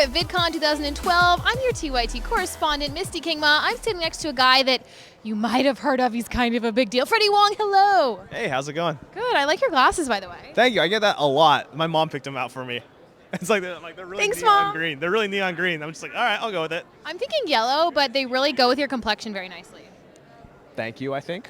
at VidCon 2012. I'm your TYT correspondent, Misty Kingma. I'm sitting next to a guy that you might have heard of. He's kind of a big deal. Freddie Wong, hello. Hey, how's it going? Good. I like your glasses, by the way. Thank you. I get that a lot. My mom picked them out for me. It's like they're really Thanks, neon Mom. green. They're really neon green. I'm just like, all right, I'll go with it. I'm thinking yellow, but they really go with your complexion very nicely. Thank you, I think.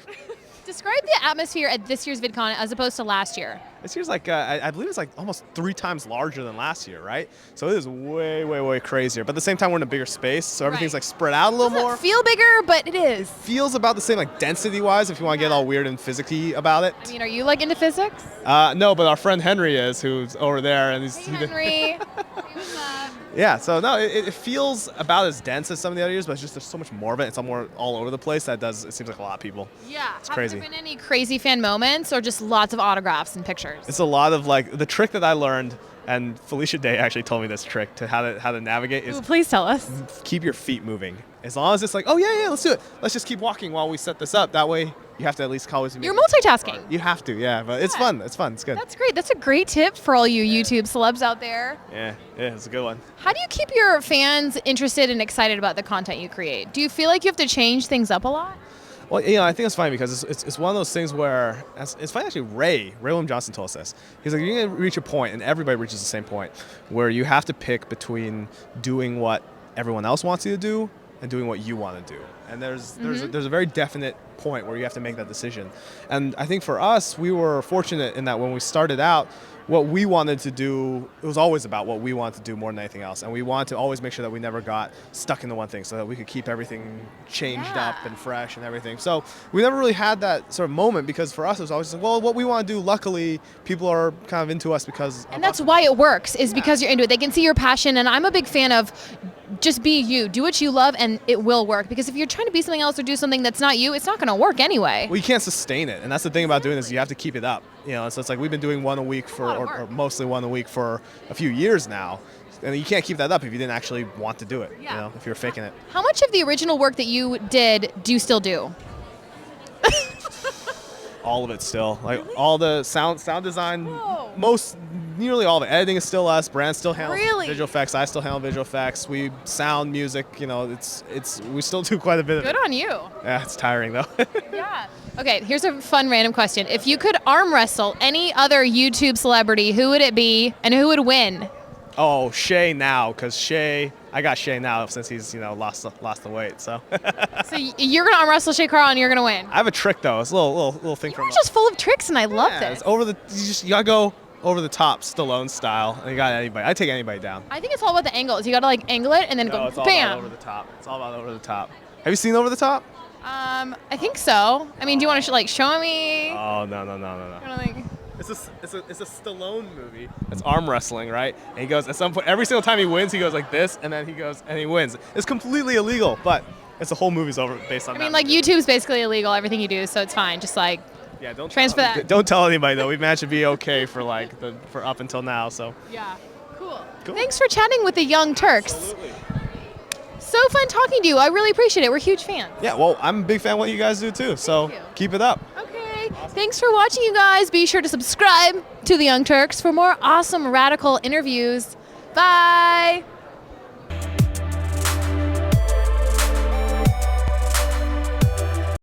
Describe the atmosphere at this year's VidCon as opposed to last year. This year's like, I believe it's like almost 3 times larger than last year, right? So it is way, way, way crazier. But at the same time, we're in a bigger space, so everything's Right. like spread out a little Doesn't more. feel bigger, but it is. Feels about the same, like density-wise, if you want to get all weird and physicky about it. I mean, are you like into physics? No, but our friend Henry is, who's over there, and he's. Hey, Henry. Hey, what's up? Yeah, so no, it feels about as dense as some of the other years, but it's just there's so much more of it. It's all over the place. It seems like a lot of people. Yeah. It's Have crazy. there been any crazy fan moments or just lots of autographs and pictures? It's a lot of like the trick that I learned, and Felicia Day actually told me this trick to how to navigate is Ooh, please tell us. keep your feet moving. As long as it's like, oh yeah, let's do it. Let's just keep walking while we set this up. That way you have to at least always. You're multitasking. You have to, yeah, but it's Yeah. fun. It's fun. It's good. That's great. That's a great tip for all you YouTube celebs out there. Yeah, it's a good one. How do you keep your fans interested and excited about the content you create? Do you feel like you have to change things up a lot? Well, I think it's funny because it's one of those things where it's funny actually. Ray William Johnson told us this. He's like, you're gonna reach a point, and everybody reaches the same point, where you have to pick between doing what everyone else wants you to do and doing what you want to do. And there's a very definite point where you have to make that decision. And I think for us, we were fortunate in that when we started out, what we wanted to do, it was always about what we wanted to do more than anything else. And we wanted to always make sure that we never got stuck into one thing so that we could keep everything changed up and fresh and everything. So we never really had that sort of moment because for us, it was always like, well, what we want to do, luckily, people are kind of into us because And that's why it works, is because you're into it. They can see your passion, and I'm a big fan of just be you. Do what you love, and it will work. Because if you're trying to be something else or do something that's not you, it's not going to work anyway. Well, you can't sustain it, and that's the thing about doing this. You have to keep it up, So it's like we've been doing one a week or mostly one a week for a few years now, and you can't keep that up if you didn't actually want to do it. Yeah. If you're faking it. How much of the original work that you did do you still do? All of it still, like all the sound design, Whoa. Nearly all of it. Editing is still us. Brand still handles Really? visual effects. I still handle visual effects. We sound, music. We still do quite a bit of Good it. on you. Yeah, it's tiring though. Yeah. Okay, here's a fun random question. If you could arm wrestle any other YouTube celebrity, who would it be and who would win? Oh, Shay now, because I got Shay now since he's lost the weight. So So you're going to arm wrestle Shay Carl and you're going to win. I have a trick though. It's a little thing from. You're just full of tricks and I love Yeah, this. it's you gotta go over the top, Stallone style. And you got anybody. I take anybody down. I think it's all about the angles. You got to like angle it and then No, go it's all bam. about over the top. It's all about over the top. Have you seen Over the Top? I think so. I mean, do you want to show me? Oh no. Kinda like- It's a Stallone movie. It's arm wrestling, right? And he goes at some point every single time he wins, he goes like this, and then he goes and he wins. It's completely illegal, but it's the whole movie's over based on that. I mean, like YouTube's basically illegal, everything you do, so it's fine. Just like yeah, don't transfer tell, that. Don't tell anybody though. We've managed to be okay for for up until now. So Yeah. Cool. Cool. Thanks for chatting with the Young Turks. absolutely. So fun talking to you. I really appreciate it. We're huge fans. Yeah, well, I'm a big fan of what you guys do too. So Thank you. keep it up. Okay. Thanks for watching, you guys. Be sure to subscribe to the Young Turks for more awesome radical interviews. Bye.